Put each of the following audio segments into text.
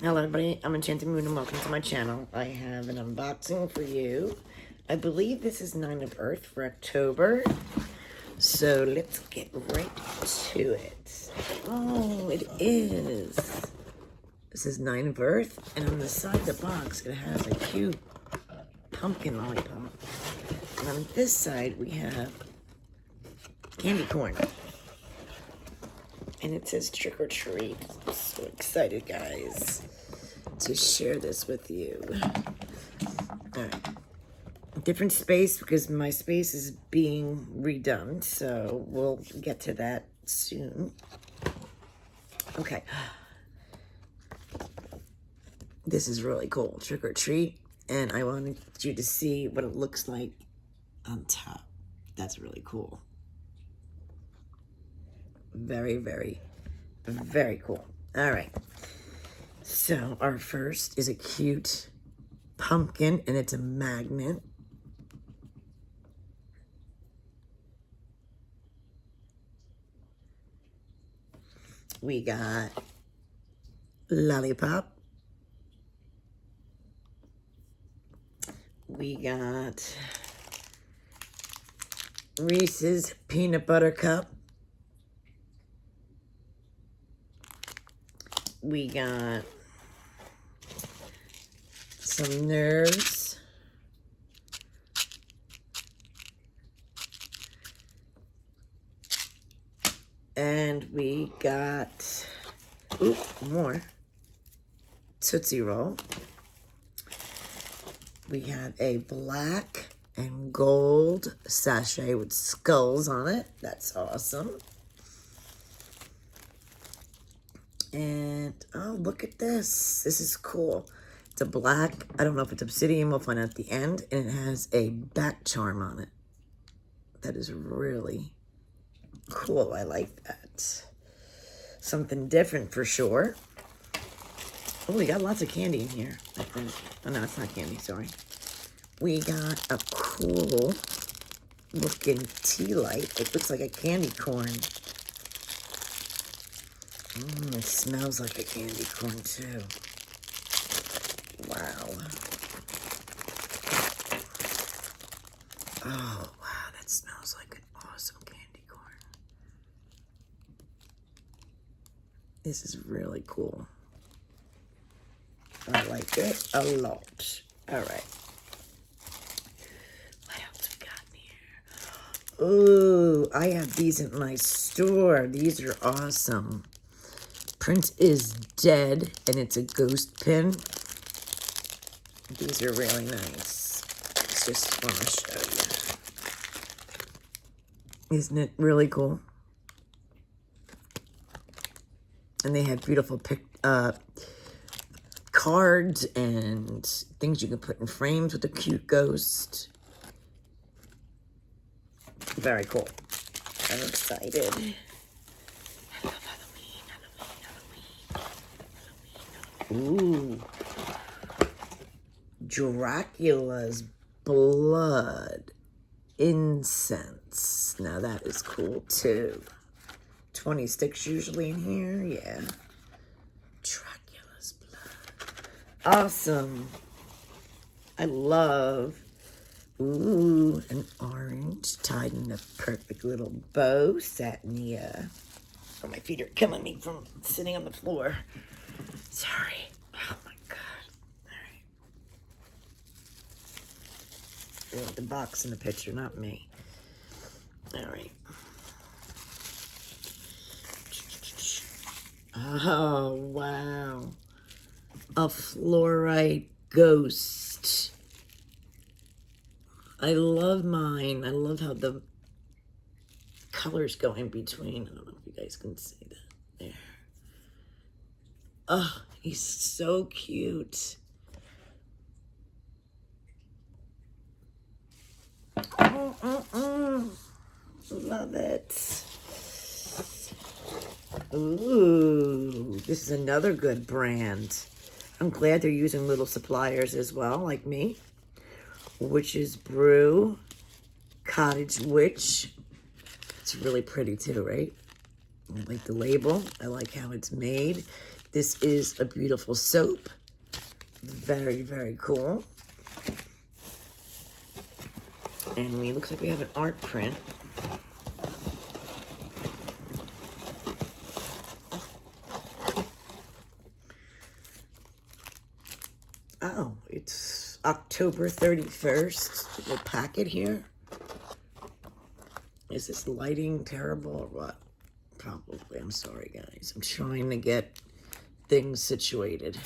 Hello everybody, I'm Enchanted Moon and welcome to my channel. I have an unboxing for you. I believe this is 9 of Earth for October. So let's get right to it. Oh, it is. This is 9 of Earth, and on the side of the box it has a cute pumpkin lollipop. And on this side we have candy corn. And it says trick or treat. I'm so excited, guys, to share this with you. All right. Different space because my space is being redone, so we'll get to that soon. Okay. This is really cool. Trick or treat. And I wanted you to see what it looks like on top. That's really cool. Very, very, very cool. All right. So our first is a cute pumpkin, and it's a magnet. We got lollipop. We got Reese's peanut butter cup. We got some nerves. And we got, more Tootsie Roll. We have a black and gold sachet with skulls on it. That's awesome. And, oh, look at this. This is cool. It's a black, I don't know if it's obsidian, we'll find out at the end. And it has a back charm on it. That is really cool. I like that. Something different for sure. Oh, we got lots of candy in here, I think. Oh, no, it's not candy, sorry. We got a cool looking tea light. It looks like a candy corn. It smells like a candy corn, too. Wow. Oh, wow, that smells like an awesome candy corn. This is really cool. I like it a lot. All right. What else we got in here? Ooh, I have these in my store. These are awesome. Prince is Dead, and it's a ghost pin. These are really nice. It's just want to show you. Isn't it really cool? And they have beautiful cards and things you can put in frames with a cute ghost. Very cool. I'm excited. I love Halloween. Ooh. Dracula's blood incense. Now that is cool too. 20 sticks usually in here. Yeah. Dracula's blood. Awesome. I love, an orange tied in a perfect little bow. Satiny. Oh, my feet are killing me from sitting on the floor. Sorry. Oh my God. All right. The box in the picture, not me. All right. Oh, wow. A fluorite ghost. I love mine. I love how the colors go in between. I don't know if you guys can see that. There. Oh, he's so cute. Love it. Ooh, this is another good brand. I'm glad they're using little suppliers as well, like me. Witch's Brew, Cottage Witch. It's really pretty too, right? I like the label. I like how it's made. This is a beautiful soap. Very, very cool. And looks like we have an art print. Oh, it's October 31st. Little packet here. Is this lighting terrible or what? Probably. I'm sorry, guys. I'm trying to get things situated.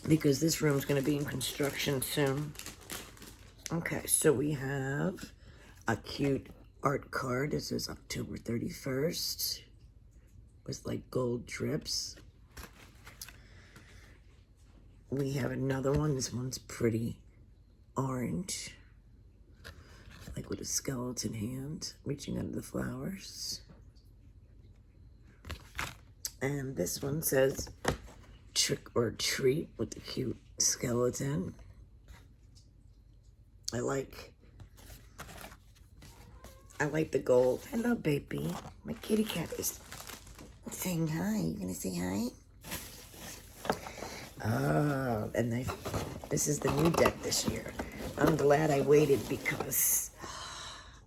Because this room's going to be in construction soon. Okay, so we have a cute art card. This is October 31st. With like gold drips. We have another one. This one's pretty orange. Like with a skeleton hand reaching under the flowers. And this one says trick or treat with the cute skeleton. I like the gold. Hello, baby. My kitty cat is saying hi. You gonna say hi? Oh, and this is the new deck this year. I'm glad I waited because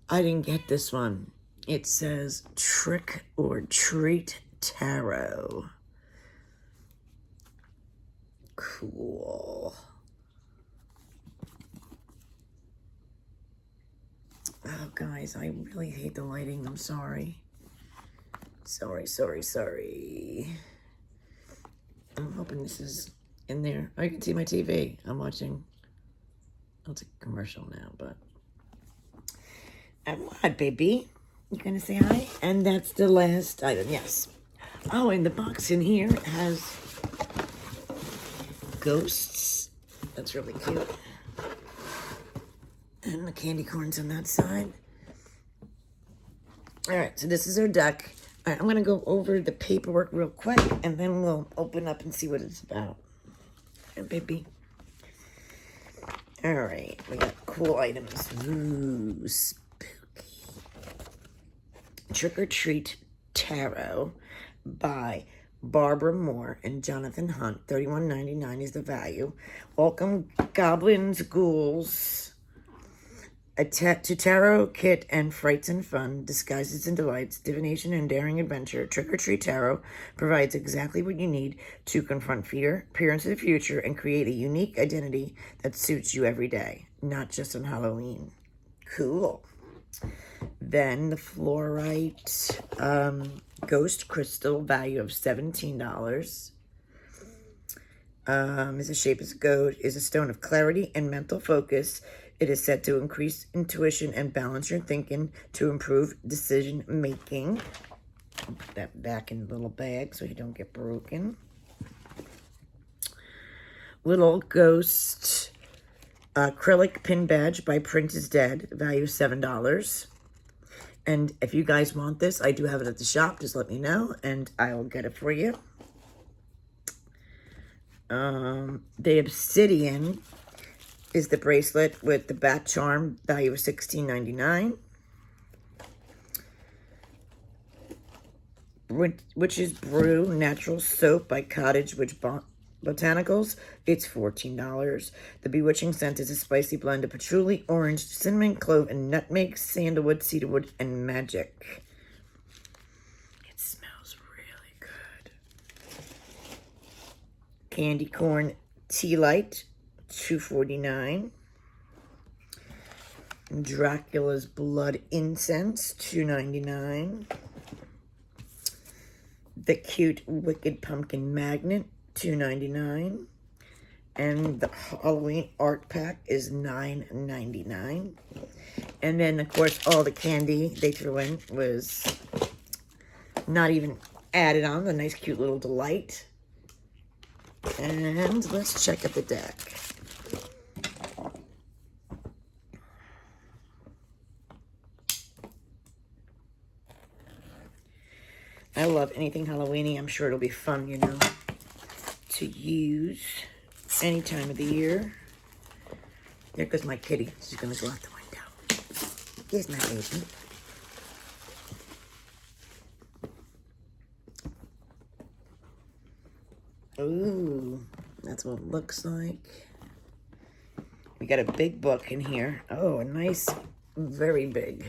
I didn't get this one. It says Trick or Treat Tarot. Cool. Oh, guys, I really hate the lighting. I'm sorry. Sorry. I'm hoping this is in there. Oh, you can see my TV. I'm watching. Oh, it's a commercial now, but. And what, baby? You gonna say hi? And that's the last item, yes. Oh, and the box in here has ghosts. That's really cute. And the candy corns on that side. All right, so this is our deck. All right, I'm going to go over the paperwork real quick, and then we'll open up and see what it's about. And baby. All right, we got cool items. Ooh, spooky. Trick or Treat Tarot by Barbara Moore and Jonathan Hunt. $31.99 is the value. Welcome, goblins, ghouls. To tarot, kit, and frights and fun, disguises and delights, divination and daring adventure, Trick or Treat Tarot provides exactly what you need to confront fear, peer into the future, and create a unique identity that suits you every day, not just on Halloween. Cool. Then the fluorite ghost crystal, value of $17. Is a shape as a goat, is a stone of clarity and mental focus. It is said to increase intuition and balance your thinking to improve decision making. I'll put that back in the little bag so you don't get broken. Little ghost acrylic pin badge by Print is Dead, value $7. And if you guys want this, I do have it at the shop. Just let me know and I will get it for you. The obsidian is the bracelet with the bat charm, value of $16.99. Witch's Brew Natural Soap by Cottage Witch Botanicals. It's $14. The Bewitching Scent is a spicy blend of patchouli, orange, cinnamon, clove, and nutmeg, sandalwood, cedarwood, and magic. It smells really good. Candy Corn Tea Light, $2.49. Dracula's Blood Incense, $2.99. The Cute Wicked Pumpkin Magnet, $2.99. And the Halloween Art Pack is $9.99. And then, of course, all the candy they threw in was not even added on. The nice, cute little delight. And let's check out the deck. I love anything Halloween-y. I'm sure it'll be fun, you know, to use any time of the year. There goes my kitty. She's going to go out the window. Here's my baby. Ooh, that's what it looks like. We got a big book in here. Oh, a nice, very big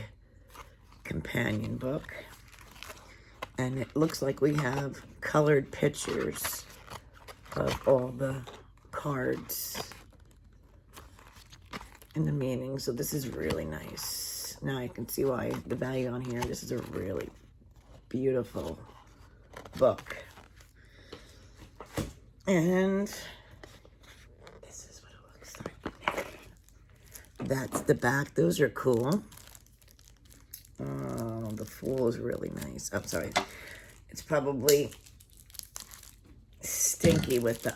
companion book. And it looks like we have colored pictures of all the cards and the meaning. So this is really nice. Now I can see why the value on here. This is a really beautiful book. And this is what it looks like. That's the back. Those are cool. Oh, the Fool is really nice. I'm sorry. It's probably stinky with the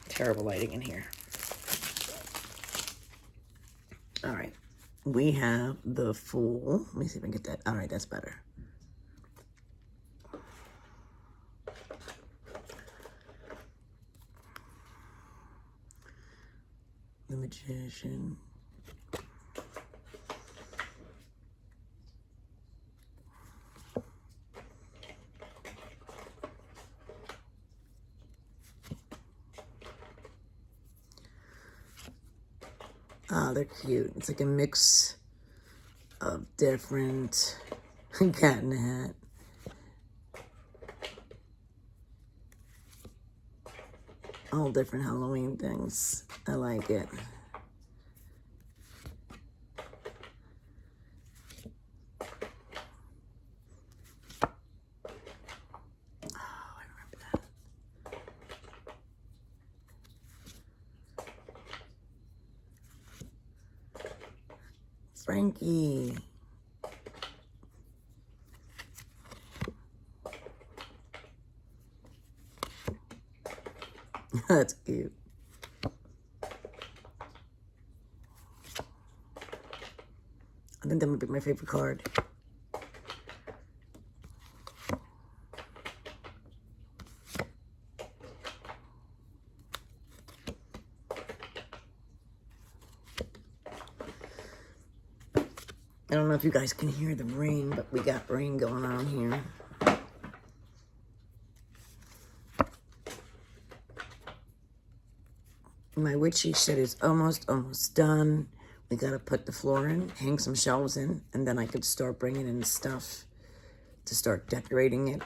terrible lighting in here. All right. We have the Fool. Let me see if I can get that. All right, that's better. The Magician. Oh, they're cute. It's like a mix of different Cat in the Hat. All different Halloween things. I like it. Frankie. That's cute. I think that might be my favorite card. I don't know if you guys can hear the rain, but we got rain going on here. My witchy shit is almost done. We gotta put the floor in, hang some shelves in, and then I could start bringing in stuff to start decorating it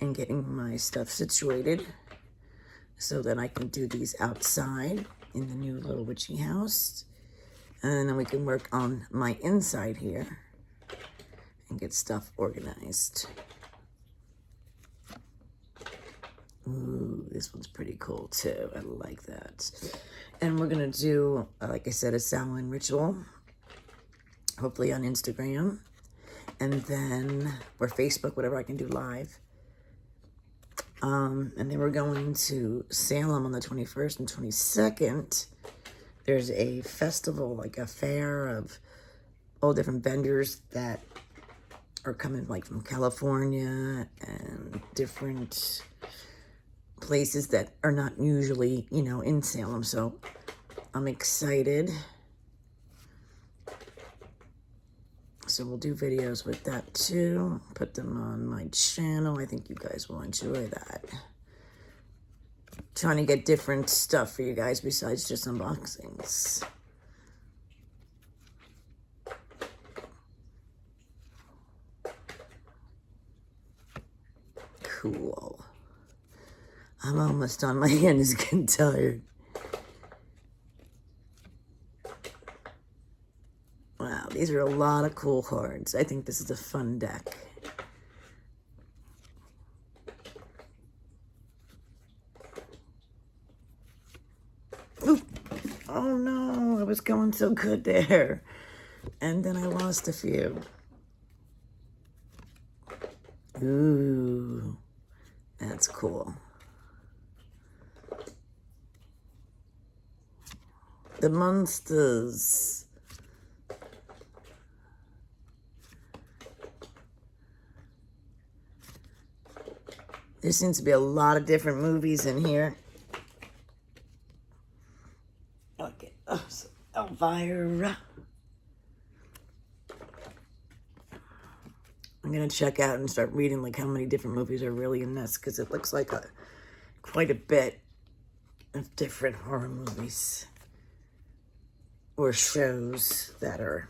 and getting my stuff situated so that I can do these outside in the new little witchy house. And then we can work on my inside here and get stuff organized. Ooh, this one's pretty cool too. I like that. And we're gonna do, like I said, a Samhain ritual, hopefully on Instagram, and then, or Facebook, whatever I can do live. And then we're going to Salem on the 21st and 22nd. There's a festival, like a fair of all different vendors that are coming like from California and different places that are not usually, you know, in Salem. So I'm excited. So we'll do videos with that too. Put them on my channel. I think you guys will enjoy that. Trying to get different stuff for you guys besides just unboxings. Cool. I'm almost done. My hand is getting tired. Wow, these are a lot of cool cards. I think this is a fun deck. Ooh. Oh no, I was going so good there. And then I lost a few. Ooh, that's cool. The monsters. There seems to be a lot of different movies in here. Okay, oh, so Elvira. I'm going to check out and start reading like how many different movies are really in this, because it looks like quite a bit of different horror movies or shows that are.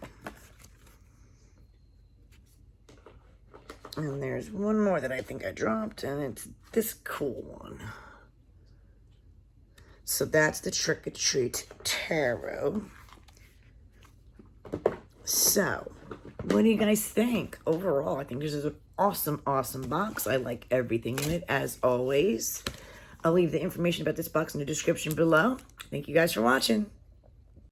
And there's one more that I think I dropped, and it's this cool one. So that's the Trick or Treat Tarot. So, what do you guys think? Overall, I think this is an awesome, awesome box. I like everything in it, as always. I'll leave the information about this box in the description below. Thank you guys for watching.